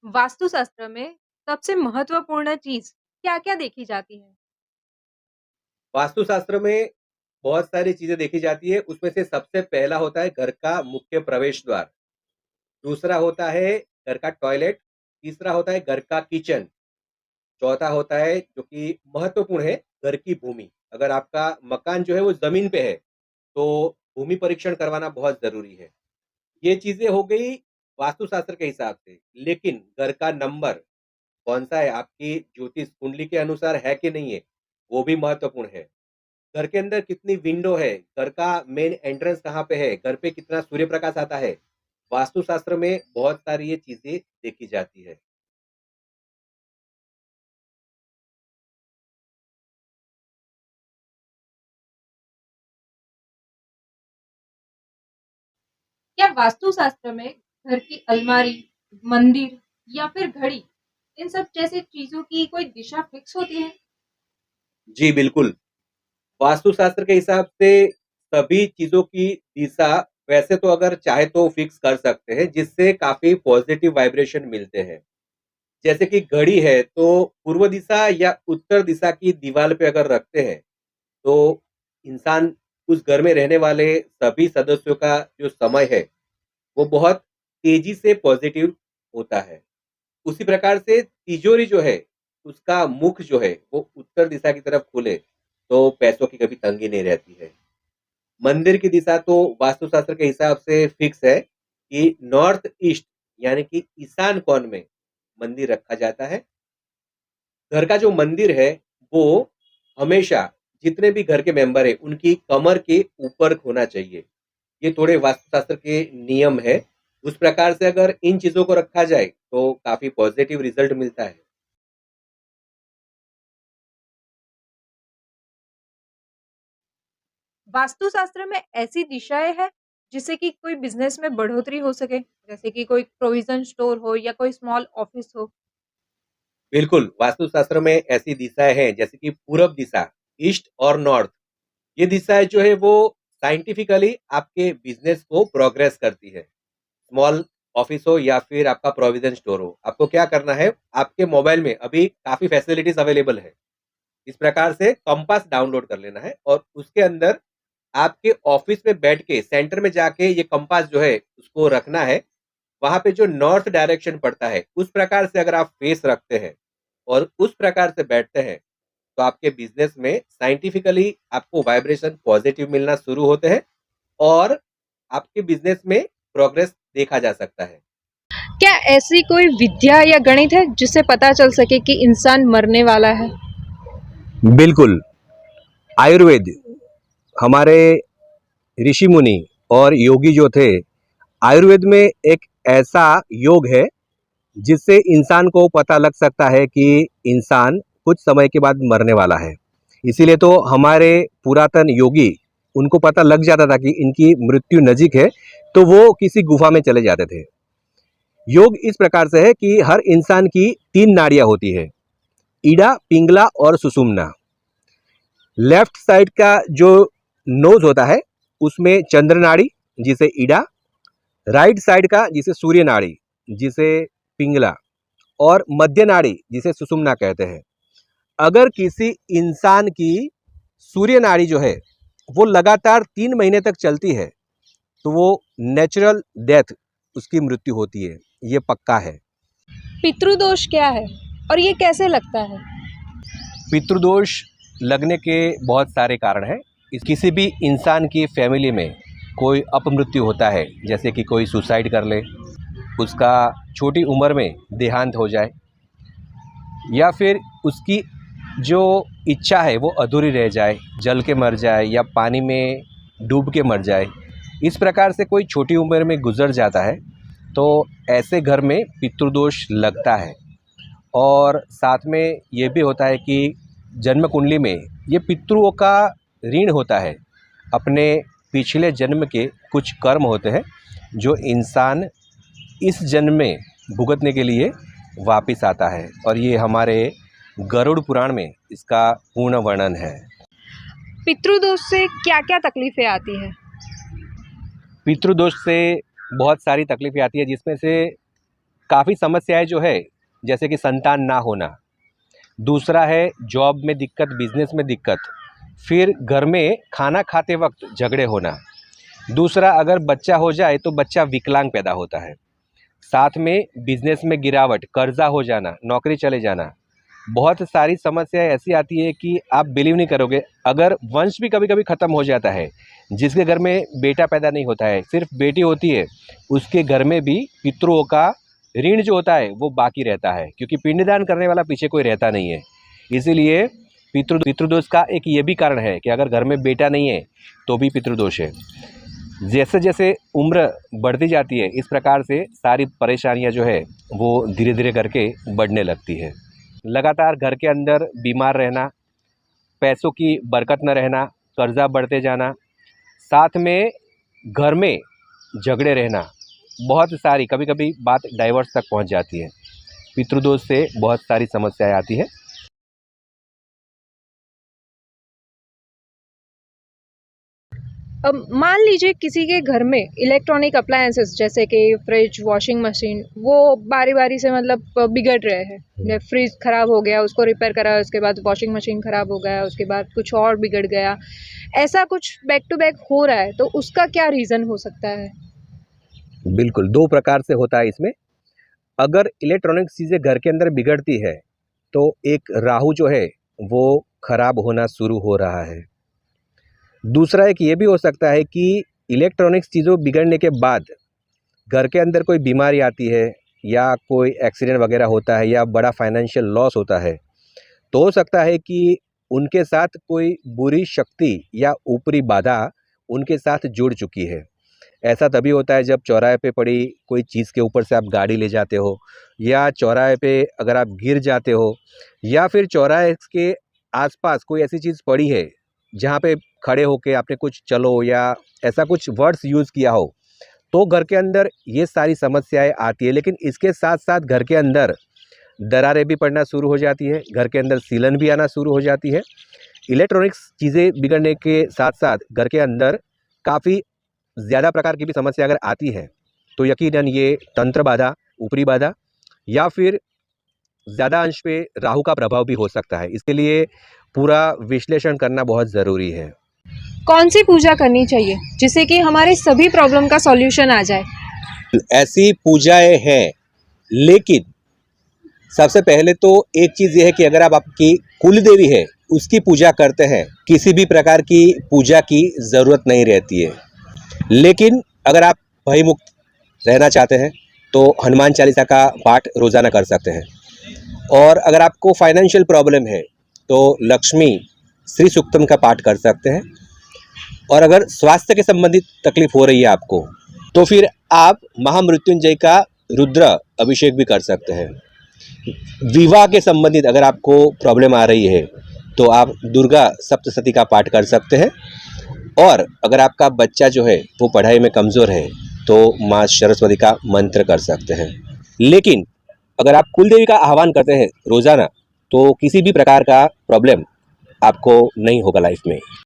वास्तुशास्त्र में सबसे महत्वपूर्ण चीज़ क्या-क्या देखी जाती है? वास्तुशास्त्र में बहुत सारी चीज़ें देखी जाती है, उसमें से सबसे पहला होता है घर का मुख्य प्रवेश द्वार, दूसरा होता है घर का टॉयलेट, तीसरा होता है घर का किचन, चौथा होता है जो कि महत्वपूर्ण है घर की भूमि। अगर आपका मकान जो है वो ज़मीन पे है, तो भूमि परीक्षण करवाना बहुत ज़रूरी है। ये चीज़ें हो गई वास्तुशास्त्र के हिसाब से, लेकिन घर का नंबर कौन-सा है, आपकी ज्योतिष कुंडली के अनुसार है कि नहीं है, वो भी महत्वपूर्ण है। घर के अंदर कितनी विंडो है, घर का मेन एंट्रेंस कहाँ पे है, घर पे कितना सूर्य प्रकाश आता है, वास्तुशास्त्र में बहुत सारी ये चीज़ें देखी जाती है। क्या वास्तुशास्त्र में घर की अलमारी, मंदिर या फिर घड़ी इन सब जैसी चीज़ों की कोई दिशा फिक्स होती है? जी, बिल्कुल। वास्तुशास्त्र के हिसाब से सभी चीज़ों की दिशा वैसे तो अगर चाहे तो फिक्स कर सकते हैं, जिससे काफ़ी पॉज़िटिव वाइब्रेशन मिलते हैं। जैसे कि घड़ी है, तो पूर्व दिशा या उत्तर दिशा की दीवार पे अगर रखते हैं, तो इंसान उस घर में रहने वाले सभी सदस्यों का जो समय है, वो बहुत तेज़ी से पॉज़िटिव होता है। उसी प्रकार से तिजोरी जो है, उसका मुख जो है, वो उत्तर दिशा की तरफ खुले, तो पैसों की कभी तंगी नहीं रहती है। मंदिर की दिशा तो वास्तुशास्त्र के हिसाब से फिक्स है कि नॉर्थ ईस्ट यानी कि ईशान कोण में मंदिर रखा जाता है। घर का जो मंदिर है, वो हमेशा जितने भी घर के मेंबर हैं, उनकी कमर के ऊपर होना चाहिए। ये थोड़े वास्तुशास्त्र के नियम है। उस प्रकार से अगर इन चीज़ों को रखा जाए, तो काफ़ी पॉज़िटिव रिज़ल्ट मिलता है। वास्तुशास्त्र में ऐसी दिशाएँ हैं जिससे कि कोई बिज़नेस में बढ़ोतरी हो सके? जैसे कि कोई प्रोविज़न स्टोर हो या कोई स्मॉल ऑफ़िस हो? बिल्कुल, वास्तुशास्त्र में ऐसी दिशाएँ हैं, जैसे कि पूरब दिशा, ईस्ट और नॉर्थ। ये दिशाएँ जो है वो साइंटिफिकली आपके बिज़नेस को प्रोग्रेस करती है। स्मॉल ऑफिस हो या फिर आपका प्रोविज़न स्टोर हो, आपको क्या करना है, आपके मोबाइल में अभी काफ़ी फैसिलिटीज़ अवेलेबल है। इस प्रकार से कंपास डाउनलोड कर लेना है और उसके अंदर आपके ऑफिस में बैठ के सेंटर में जाके ये कंपास जो है उसको रखना है। वहाँ पे जो नॉर्थ डायरेक्शन पड़ता है, उस प्रकार से अगर आप फेस रखते हैं और उस प्रकार से बैठते हैं, तो आपके बिज़नेस में साइंटिफिकली आपको वाइब्रेशन पॉज़िटिव मिलना शुरू होते हैं और आपके बिज़नेस में प्रोग्रेस देखा जा सकता है। क्या ऐसी कोई विद्या या गणित है जिससे पता चल सके कि इंसान मरने वाला है? बिल्कुल, आयुर्वेद हमारे ऋषि मुनि और योगी जो थे, आयुर्वेद में एक ऐसा योग है जिससे इंसान को पता लग सकता है कि इंसान कुछ समय के बाद मरने वाला है। इसीलिए तो हमारे पुरातन योगी, उनको पता लग जाता था कि इनकी मृत्यु नज़ीक है, तो वो किसी गुफा में चले जाते थे। योग इस प्रकार से है कि हर इंसान की 3 नाड़ियाँ होती है, इड़ा, पिंगला और सुषुम्ना। लेफ्ट साइड का जो नोज़ होता है, उसमें चंद्र नाड़ी, जिसे इड़ा, राइट साइड का जिसे सूर्य नाड़ी, जिसे पिंगला और मध्य नाड़ी जिसे सुषुम्ना कहते हैं। अगर किसी इंसान की सूर्य नाड़ी जो है वो लगातार 3 महीने तक चलती है, तो वो नेचुरल डेथ, उसकी मृत्यु होती है, ये पक्का है। पितृदोष क्या है और ये कैसे लगता है? पितृदोष लगने के बहुत सारे कारण हैं। किसी भी इंसान की फैमिली में कोई अपमृत्यु होता है, जैसे कि कोई सुसाइड कर ले, उसका छोटी उम्र में देहांत हो जाए, या फिर उसकी जो इच्छा है वो अधूरी रह जाए, जल के मर जाए या पानी में डूब के मर जाए, इस प्रकार से कोई छोटी उम्र में गुजर जाता है, तो ऐसे घर में पितृदोष लगता है। और साथ में ये भी होता है कि जन्म कुंडली में ये पितरों का ऋण होता है, अपने पिछले जन्म के कुछ कर्म होते हैं जो इंसान इस जन्म में भुगतने के लिए वापिस आता है, और ये हमारे गरुड़ पुराण में इसका पूर्ण वर्णन है। पितृदोष से क्या-क्या तकलीफ़ें आती हैं? पितृदोष से बहुत सारी तकलीफ़ें आती है, जिसमें से काफ़ी समस्याएं जो है, जैसे कि संतान ना होना, दूसरा है जॉब में दिक्कत, बिजनेस में दिक्कत, फिर घर में खाना खाते वक्त झगड़े होना, दूसरा अगर बच्चा हो जाए तो बच्चा विकलांग पैदा होता है, साथ में बिजनेस में गिरावट, कर्जा हो जाना, नौकरी चले जाना, बहुत सारी समस्याएं ऐसी आती है कि आप बिलीव नहीं करोगे। अगर वंश भी कभी कभी ख़त्म हो जाता है, जिसके घर में बेटा पैदा नहीं होता है, सिर्फ बेटी होती है, उसके घर में भी पितरों का ऋण जो होता है वो बाकी रहता है, क्योंकि पिंडदान करने वाला पीछे कोई रहता नहीं है। इसीलिए पितृदोष का एक ये भी कारण है कि अगर घर में बेटा नहीं है तो भी पितृदोष है। जैसे जैसे उम्र बढ़ती जाती है, इस प्रकार से सारी परेशानियां जो है वो धीरे धीरे करके बढ़ने लगती है। लगातार घर के अंदर बीमार रहना, पैसों की बरकत न रहना, कर्जा बढ़ते जाना, साथ में घर में झगड़े रहना, बहुत सारी, कभी कभी बात डाइवोर्स तक पहुंच जाती है। पितृदोष से बहुत सारी समस्याएं आती है। अब मान लीजिए किसी के घर में इलेक्ट्रॉनिक अप्लायंसेस जैसे कि फ्रिज, वॉशिंग मशीन, वो बारी बारी से मतलब बिगड़ रहे हैं। फ्रिज खराब हो गया, उसको रिपेयर करा, उसके बाद वॉशिंग मशीन खराब हो गया, उसके बाद कुछ और बिगड़ गया, ऐसा कुछ बैक टू बैक हो रहा है, तो उसका क्या रीज़न हो सकता है? बिल्कुल, दो प्रकार से होता है इसमें। अगर इलेक्ट्रॉनिक चीज़ें घर के अंदर बिगड़ती है तो एक राहु जो है वो खराब होना शुरू हो रहा है। दूसरा एक ये भी हो सकता है कि इलेक्ट्रॉनिक्स चीज़ों बिगड़ने के बाद घर के अंदर कोई बीमारी आती है या कोई एक्सीडेंट वगैरह होता है या बड़ा फाइनेंशियल लॉस होता है, तो हो सकता है कि उनके साथ कोई बुरी शक्ति या ऊपरी बाधा उनके साथ जुड़ चुकी है। ऐसा तभी होता है जब चौराहे पे पड़ी कोई चीज़ के ऊपर से आप गाड़ी ले जाते हो, या चौराहे पे अगर आप गिर जाते हो, या फिर चौराहे के आसपास कोई ऐसी चीज़ पड़ी है जहाँ पे खड़े होके आपने कुछ चलो या ऐसा कुछ वर्ड्स यूज़ किया हो, तो घर के अंदर ये सारी समस्याएं आती है। लेकिन इसके साथ साथ घर के अंदर दरारें भी पड़ना शुरू हो जाती है, घर के अंदर सीलन भी आना शुरू हो जाती है। इलेक्ट्रॉनिक्स चीज़ें बिगड़ने के साथ साथ घर के अंदर काफ़ी ज़्यादा प्रकार की भी समस्या अगर आती है तो यकीनन ये तंत्र बाधा, ऊपरी बाधा, या फिर ज़्यादा अंश पे राहु का प्रभाव भी हो सकता है। इसके लिए पूरा विश्लेषण करना बहुत ज़रूरी है। कौन सी पूजा करनी चाहिए जिससे कि हमारे सभी प्रॉब्लम का सॉल्यूशन आ जाए? ऐसी पूजाएं हैं, लेकिन सबसे पहले तो एक चीज़ ये है कि अगर आप आपकी कुल देवी है उसकी पूजा करते हैं, किसी भी प्रकार की पूजा की ज़रूरत नहीं रहती है। लेकिन अगर आप भयमुक्त रहना चाहते हैं तो हनुमान चालीसा का पाठ रोज़ाना कर सकते हैं। और अगर आपको फाइनेंशियल प्रॉब्लम है तो लक्ष्मी श्री सूक्तम का पाठ कर सकते हैं। और अगर स्वास्थ्य के संबंधित तकलीफ हो रही है आपको, तो फिर आप महामृत्युंजय का रुद्र अभिषेक भी कर सकते हैं। विवाह के संबंधित अगर आपको प्रॉब्लम आ रही है तो आप दुर्गा सप्तशती का पाठ कर सकते हैं। और अगर आपका बच्चा जो है वो पढ़ाई में कमज़ोर है तो माँ सरस्वती का मंत्र कर सकते हैं। लेकिन अगर आप कुलदेवी का आह्वान करते हैं रोज़ाना तो किसी भी प्रकार का प्रॉब्लम आपको नहीं होगा लाइफ में।